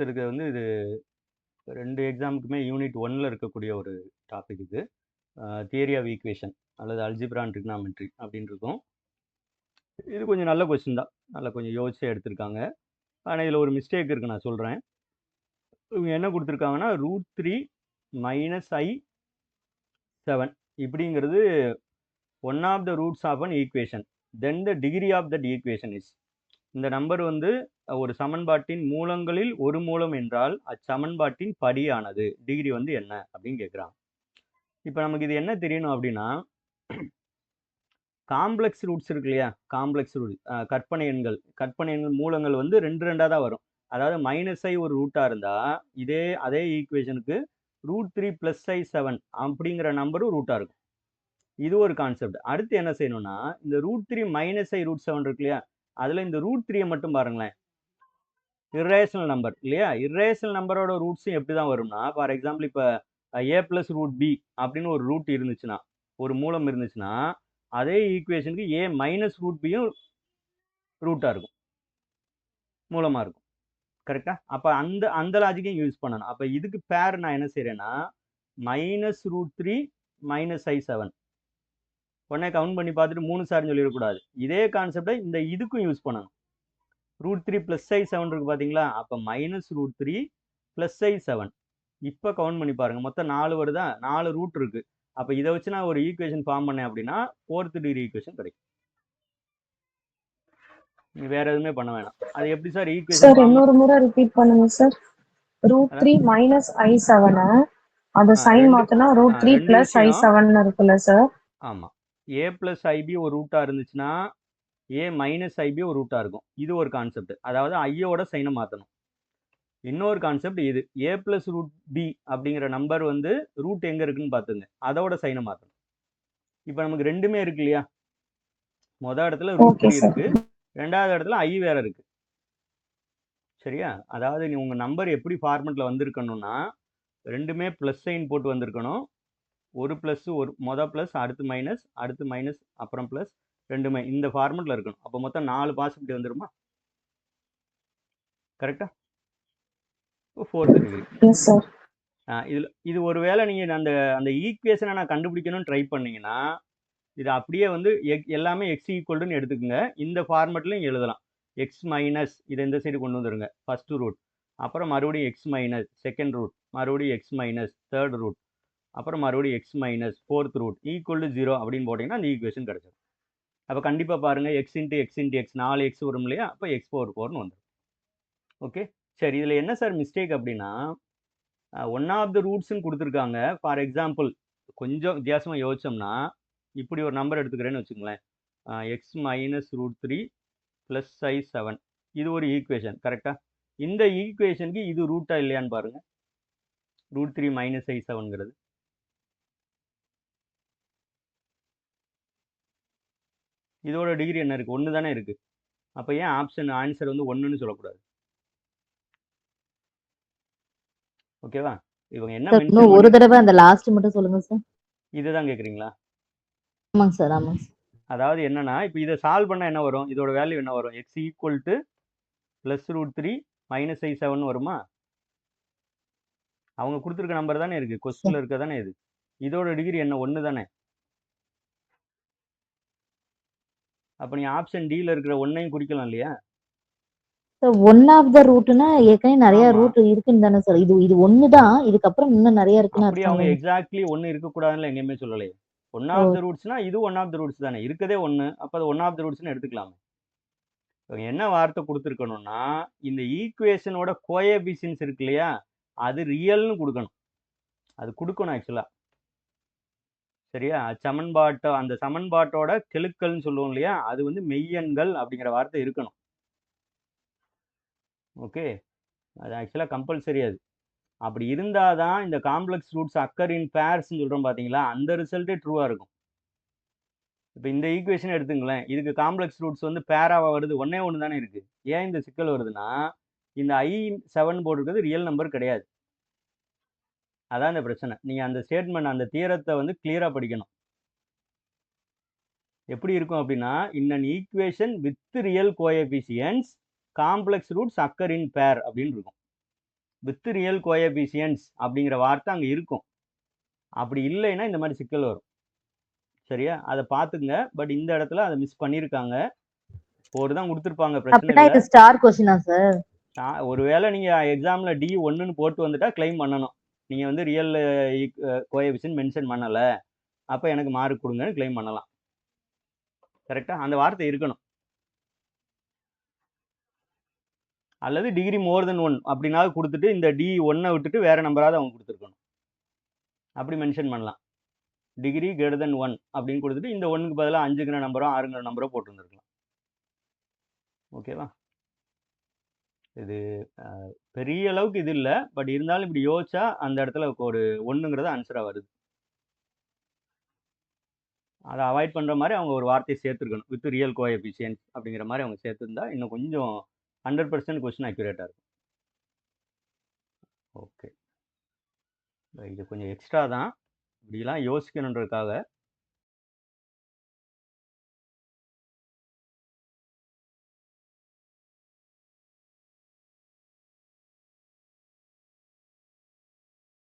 அடுத்து இருக்கிறது வந்து இது 2 எக்ஸாமுக்குமே யூனிட் 1ல் இருக்கக்கூடிய ஒரு டாபிக் இது. தியரி ஆஃப் ஈக்குவேஷன் அல்லது அல்ஜிப்ரா அண்ட் ட்ரிக்னாமெட்ரி அப்படின்னு இருக்கும். இது கொஞ்சம் நல்ல கொஸ்டின் தான், நல்லா கொஞ்சம் யோசிச்சு எடுத்திருக்காங்க. ஆனால் இதில் ஒரு மிஸ்டேக் இருக்குது, நான் சொல்கிறேன். இவங்க என்ன கொடுத்துருக்காங்கன்னா √3 - i7 இப்படிங்கிறது one of the roots of an equation, then the degree of that equation is. இந்த நம்பர் வந்து ஒரு சமன்பாட்டின் மூலங்களில் ஒரு மூலம் என்றால் அச்சமன்பாட்டின் படியானது, டிகிரி வந்து என்ன அப்படின்னு கேட்குறாங்க. இப்போ நமக்கு இது என்ன தெரியணும் அப்படின்னா, காம்ப்ளெக்ஸ் ரூட்ஸ் இருக்கு இல்லையா, காம்ப்ளெக்ஸ் ரூட் கற்பனை எண்கள் மூலங்கள் வந்து 2 தான் வரும். அதாவது -i ஒரு ரூட்டாக இருந்தால் அதே ஈக்குவேஷனுக்கு √3 + i7 அப்படிங்கிற நம்பரும் ரூட்டாக இருக்கும். இது ஒரு கான்செப்ட். அடுத்து என்ன செய்யணும்னா, இந்த √3 - i √7 இருக்கு இல்லையா, அதில் இந்த √3 மட்டும் பாருங்களேன், இர்ரேஷனல் நம்பர் இல்லையா. இர்ரேஷனல் நம்பரோட ரூட்ஸும் எப்படி தான் வரும்னா, ஃபார் எக்ஸாம்பிள் இப்போ a + √b அப்படின்னு ஒரு ரூட் இருந்துச்சுன்னா, ஒரு மூலம் இருந்துச்சுன்னா, அதே ஈக்குவேஷனுக்கு a - √bயும் ரூட்டாக இருக்கும், மூலமாக இருக்கும். கரெக்டா? அப்போ அந்த லாஜிக்கையும் யூஸ் பண்ணணும். அப்போ இதுக்கு பேர் நான் என்ன செய்கிறேன்னா, -√3 - i7 உடனே கவுண்ட் பண்ணி பார்த்துட்டு 3 சார்னு சொல்லிடக்கூடாது. இதே கான்செப்டை இந்த இதுக்கும் யூஸ் பண்ணணும். √3 + i7 இருக்கு பார்த்தீங்களா, அப்போ -√3 + i7. இப்போ கவுண்ட் பண்ணி பாருங்கள், மொத்தம் 4 வருதா, 4 ரூட் இருக்குது. அப்போ இதை வச்சு நான் ஒரு ஈக்குவேஷன் ஃபார்ம் பண்ணேன் அப்படின்னா 4th டிகிரி ஈக்குவேஷன் கிடைக்கும். வேற எதுவுமே பண்ண வேணாம். அது எப்படி சார் ஈக்குவேஷன்? சார் இன்னொரு முறை ரிப்பீட் பண்ணுங்க சார். √3 - i7 அது சைன் மாத்தினா √3 + i7 இருக்குல்ல சார். ஆமா, a + ib ஒரு ரூட்டா இருந்துச்சுன்னா a - ib ஒரு ரூட்டா இருக்கும். இது ஒரு கான்செப்ட். அதாவது ஐயோட சைனை மாற்றணும். இன்னொரு கான்செப்ட் இது, a + √b அப்படிங்கிற நம்பர் வந்து ரூட் எங்கே இருக்குன்னு பார்த்துங்க, அதோட சைனை மாற்றணும். இப்போ நமக்கு ரெண்டுமே இருக்கு இல்லையா. மொதல் இடத்துல √3 இருக்கு, ரெண்டாவது இடத்துல i வேற இருக்கு. சரியா? அதாவது நீ உங்கள் நம்பர் எப்படி ஃபார்மெட்டில் வந்திருக்கணும்னா, ரெண்டுமே ப்ளஸ் சைன் போட்டு வந்திருக்கணும். ஒரு ப்ளஸ், ஒரு மொதல் ப்ளஸ், அடுத்து மைனஸ், அடுத்து மைனஸ், அப்புறம் ப்ளஸ், ரெண்டுமே இந்த ஃபார்மெட்டில் இருக்கணும். அப்போ மொத்தம் 4 பாசிபிலிட்டி வந்துருமா? கரெக்டா? 4th degree. இது ஒரு வேளை நீங்கள் அந்த ஈக்குவேஷனை நான் கண்டுபிடிக்கணும்னு ட்ரை பண்ணீங்கன்னா, இது அப்படியே வந்து எல்லாமே x ஈக்குவல்டுன்னு எடுத்துக்கோங்க. இந்த ஃபார்மெட்லையும் எழுதலாம். எக்ஸ் மைனஸ் இதை இந்த சைடு கொண்டு வந்துருங்க, ஃபர்ஸ்ட் ரூட். அப்புறம் மறுபடியும் எக்ஸ் மைனஸ் செகண்ட் ரூட், மறுபடியும் எக்ஸ் மைனஸ் தேர்ட் ரூட், அப்புறம் மறுபடியும் x minus fourth root equal to 0 அப்படின்னு போட்டிங்கன்னா அந்த ஈக்குவேஷன் கிடைச்சிடும். அப்போ கண்டிப்பாக பாருங்கள், x × x × x 4 எக்ஸ் வரும் இல்லையா, அப்போ x⁴ வந்துடும். ஓகே, சரி. இதில் என்ன சார் மிஸ்டேக் அப்படின்னா, ஒன் ஆஃப் த ரூட்ஸ்ன்னு கொடுத்துருக்காங்க. ஃபார் எக்ஸாம்பிள் கொஞ்சம் வித்தியாசமாக யோசிச்சோம்னா, இப்படி ஒரு நம்பர் எடுத்துக்கிறேன்னு வச்சுங்களேன், x - √3 + i7 இது ஒரு ஈக்குவேஷன். கரெக்டாக? இந்த ஈக்குவேஷனுக்கு இது ரூட்டா இல்லையான்னு பாருங்க, √3 - i7ங்கிறது. இதோட டிகிரி என்ன இருக்குது? 1 தானே இருக்குது. அப்போ ஏன் ஆன்சர் வந்து 1ன்னு சொல்லக்கூடாது? ஓகேவா? இவங்க என்ன மென்ஷன் ஒரு தடவை அந்த லாஸ்ட் மட்டும் சொல்லுங்க சார். இதுதான் கேட்குறீங்களா? ஆமாங்க சார், ஆமாங்க. அதாவது என்னன்னா, இப்போ இதை சால்வ் பண்ணால் என்ன வரும், இதோட வேல்யூ என்ன வரும், x = +√3 - i7 வருமா? அவங்க கொடுத்துருக்க நம்பர் தானே இருக்குது, கொஸ்டினில் இருக்க தானே இது. இதோட டிகிரி என்ன? 1 தானே. அப்போ நீ ஆப்ஷன் டியில் இருக்கிற 1ஐயும் குறிக்கலாம் இல்லையா? ஒன் ஆஃப் த ரூட்னா ஏற்கனவே நிறைய ரூட் இருக்குன்னு தானே சார். இது ஒன்று தான், இதுக்கப்புறம் இன்னும் நிறைய இருக்குன்னு அப்படி அவங்க எக்ஸாக்ட்லி 1 இருக்கக்கூடாதுன்னு எங்கேயுமே சொல்லலையே. ஒன் ஆஃப் த ரூட்ஸ்னா இது ஒன் ஆஃப் த ரூட்ஸ் தானே, இருக்கதே 1. அப்போ அது ஒன் ஆஃப் த ரூட்ஸ்னு எடுத்துக்கலாமே. என்ன வார்த்தை கொடுத்துருக்கணும்னா, இந்த ஈக்குவேஷனோட கோஎஃபிஷியன்ட்ஸ் இருக்கு இல்லையா, அது ரியல்னு கொடுக்கணும். அது கொடுக்கணும் ஆக்சுவலாக. சரியா? அந்த சமன்பாட்டோட கெழுக்கள்னு சொல்லுவோம் இல்லையா, அது வந்து மெய்யெண்கள் அப்படிங்கிற வார்த்தை இருக்கணும். ஓகே, அது ஆக்சுவலாக கம்பல்சரி. அது அப்படி இருந்தால் தான் இந்த காம்ப்ளெக்ஸ் ரூட்ஸ் அக்கர் இன் பேர்ஸ்ன்னு சொல்கிறோம் பார்த்தீங்களா, அந்த ரிசல்ட்டே ட்ரூவாக இருக்கும். இப்போ இந்த ஈக்குவேஷன் எடுத்துங்களேன், இதுக்கு காம்ப்ளெக்ஸ் ரூட்ஸ் வந்து பேராவாக வருது, ஒன்றே ஒன்று தானே இருக்குது. ஏன் இந்த சிக்கல் வருதுன்னா, இந்த i7 போட்டிருக்கிறது ரியல் நம்பர் கிடையாது. அதான் இந்த பிரச்சனை. நீங்கள் அந்த ஸ்டேட்மெண்ட், அந்த தியரத்தை வந்து கிளியராக படிக்கணும். எப்படி இருக்கும் அப்படின்னா, in an equation with real coefficients complex roots occur இன் பேர் அப்படின்னு இருக்கும். வித் ரியல் கோஎஃபிஷியன்ஸ் அப்படிங்கிற வார்த்தை அங்கே இருக்கும். அப்படி இல்லைன்னா இந்த மாதிரி சிக்கல் வரும். சரியா? அதை பார்த்துங்க. பட் இந்த இடத்துல அதை மிஸ் பண்ணியிருக்காங்க. 4 தான் கொடுத்துருப்பாங்க, பிரச்சனை அப்படின்னா இல்லை. இது ஸ்டார் கொஸ்டினா சார்? ஒருவேளை நீங்கள் எக்ஸாமில் D1ன்னு போட்டு வந்துட்டா கிளைம் பண்ணணும். நீங்கள் வந்து ரியல் கோஎஃபிஷியன்ட் மென்ஷன் பண்ணலை, அப்போ எனக்கு மார்க் கொடுங்கன்னு கிளைம் பண்ணலாம். கரெக்டாக அந்த வார்த்தை இருக்கணும். அல்லது டிகிரி மோர் தென் 1 அப்படின்னாவது கொடுத்துட்டு இந்த D1 விட்டுட்டு வேற நம்பராவது அவங்க கொடுத்துருக்கணும். அப்படி மென்ஷன் பண்ணலாம். டிகிரி கிரேட்டர் தென் 1 அப்படின்னு கொடுத்துட்டு இந்த 1க்கு பதிலாக 5ங்கிற நம்பரோ 6ங்கிற நம்பரோ போட்டுருந்துருக்கலாம். ஓகேவா? இது பெரிய அளவுக்கு இது இல்லை, பட் இருந்தாலும் இப்படி யோசிச்சா அந்த இடத்துல ஒரு 1ங்கிறது ஆன்சராக வருது. அதை அவாய்ட் பண்ணுற மாதிரி அவங்க ஒரு வார்த்தையை சேர்த்துருக்கணும். வித் ரியல் கோஎஃபிஷியன்ட் அப்படிங்கிற மாதிரி அவங்க சேர்த்துருந்தா இன்னும் கொஞ்சம் 100% கொஸ்டின் அக்யூரேட்டாக இருக்கும். ஓகே, இது கொஞ்சம் எக்ஸ்ட்ரா தான், இப்படிலாம் யோசிக்கணுன்றதுக்காக.